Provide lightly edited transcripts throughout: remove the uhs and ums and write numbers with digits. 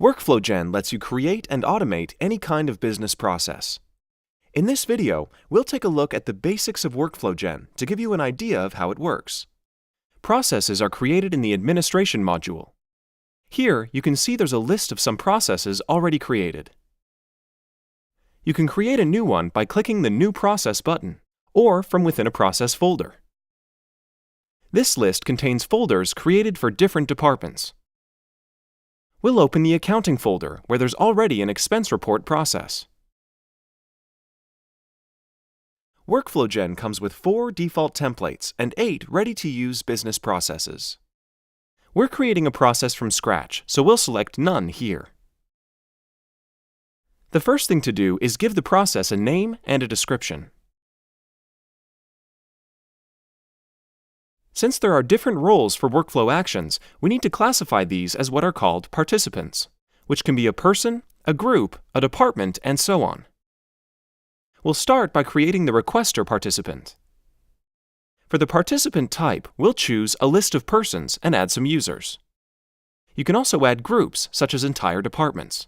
WorkflowGen lets you create and automate any kind of business process. In this video, we'll take a look at the basics of WorkflowGen to give you an idea of how it works. Processes are created in the Administration module. Here, you can see there's a list of some processes already created. You can create a new one by clicking the New Process button, or from within a process folder. This list contains folders created for different departments. We'll open the Accounting folder, where there's already an expense report process. WorkflowGen comes with 4 default templates and 8 ready-to-use business processes. We're creating a process from scratch, so we'll select None here. The first thing to do is give the process a name and a description. Since there are different roles for workflow actions, we need to classify these as what are called participants, which can be a person, a group, a department, and so on. We'll start by creating the requester participant. For the participant type, we'll choose a list of persons and add some users. You can also add groups, such as entire departments.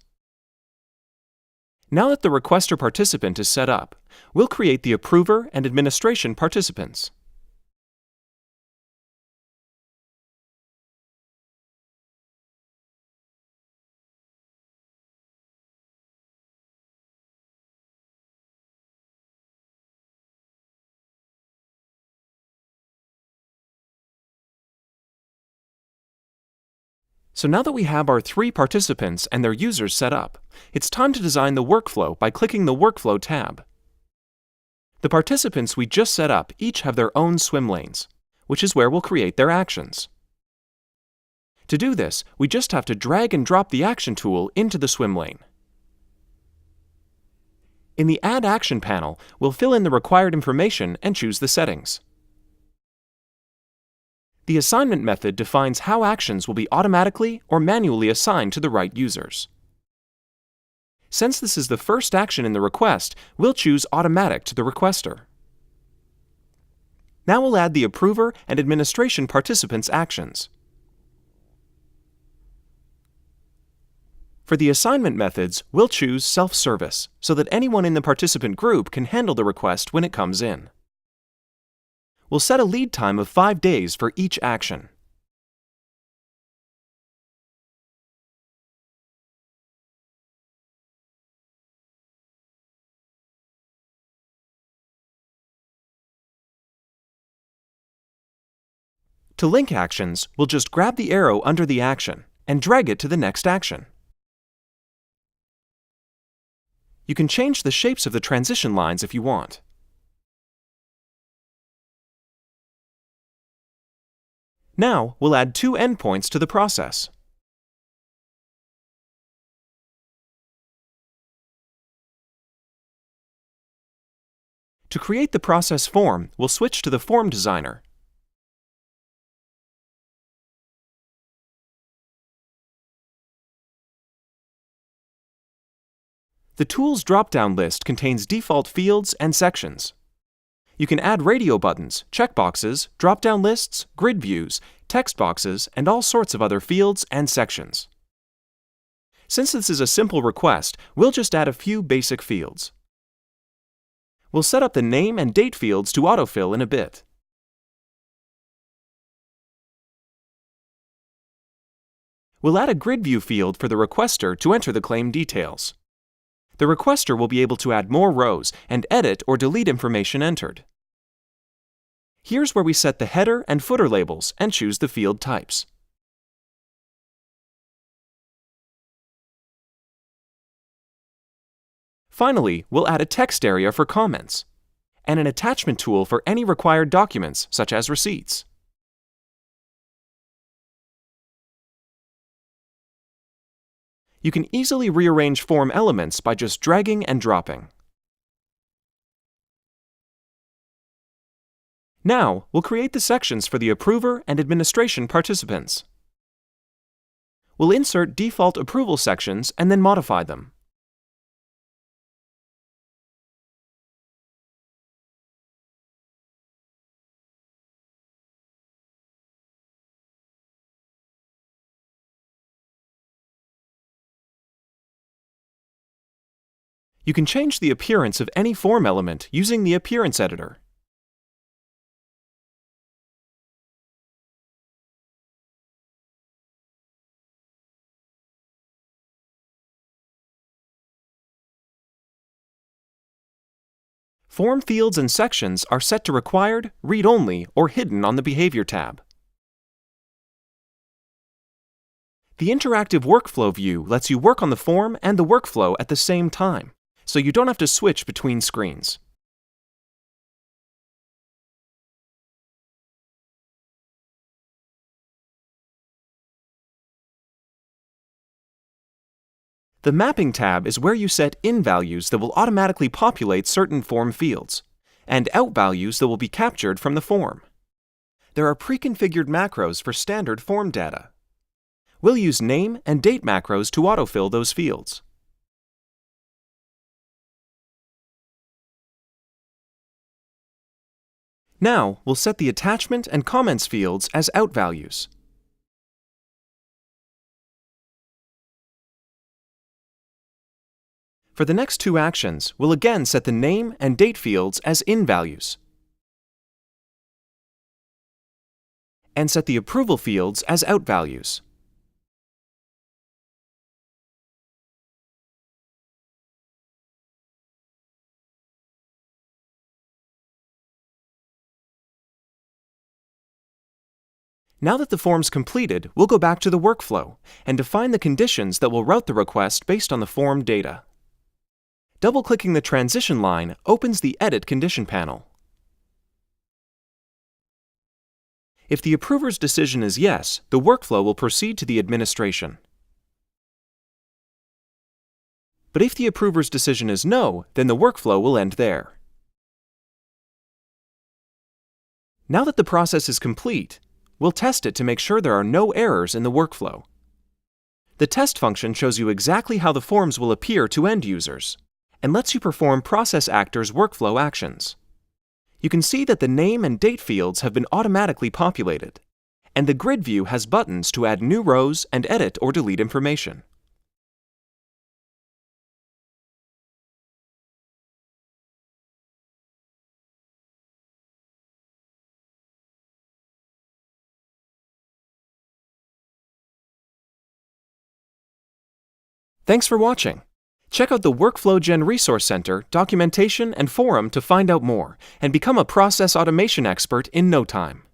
Now that the requester participant is set up, we'll create the approver and administration participants. So now that we have our 3 participants and their users set up, it's time to design the workflow by clicking the Workflow tab. The participants we just set up each have their own swim lanes, which is where we'll create their actions. To do this, we just have to drag and drop the Action tool into the swim lane. In the Add Action panel, we'll fill in the required information and choose the settings. The assignment method defines how actions will be automatically or manually assigned to the right users. Since this is the first action in the request, we'll choose Automatic to the requester. Now we'll add the approver and administration participants' actions. For the assignment methods, we'll choose Self-Service so that anyone in the participant group can handle the request when it comes in. We'll set a lead time of 5 days for each action. To link actions, we'll just grab the arrow under the action and drag it to the next action. You can change the shapes of the transition lines if you want. Now, we'll add 2 endpoints to the process. To create the process form, we'll switch to the Form Designer. The Tools drop-down list contains default fields and sections. You can add radio buttons, checkboxes, drop-down lists, grid views, text boxes, and all sorts of other fields and sections. Since this is a simple request, we'll just add a few basic fields. We'll set up the name and date fields to autofill in a bit. We'll add a grid view field for the requester to enter the claim details. The requester will be able to add more rows and edit or delete information entered. Here's where we set the header and footer labels and choose the field types. Finally, we'll add a text area for comments and an attachment tool for any required documents, such as receipts. You can easily rearrange form elements by just dragging and dropping. Now, we'll create the sections for the approver and administration participants. We'll insert default approval sections and then modify them. You can change the appearance of any form element using the Appearance Editor. Form fields and sections are set to Required, Read Only, or Hidden on the Behavior tab. The interactive workflow view lets you work on the form and the workflow at the same time, so you don't have to switch between screens. The Mapping tab is where you set in values that will automatically populate certain form fields, and out values that will be captured from the form. There are pre-configured macros for standard form data. We'll use name and date macros to autofill those fields. Now, we'll set the attachment and comments fields as out values. For the next two actions, we'll again set the name and date fields as in values, and set the approval fields as out values. Now that the form's completed, we'll go back to the workflow and define the conditions that will route the request based on the form data. Double-clicking the transition line opens the Edit Condition panel. If the approver's decision is yes, the workflow will proceed to the administration. But if the approver's decision is no, then the workflow will end there. Now that the process is complete, we'll test it to make sure there are no errors in the workflow. The test function shows you exactly how the forms will appear to end users, and lets you perform process actors' workflow actions. You can see that the name and date fields have been automatically populated, and the grid view has buttons to add new rows and edit or delete information. Thanks for watching. Check out the WorkflowGen Resource Center, documentation, and forum to find out more and become a process automation expert in no time.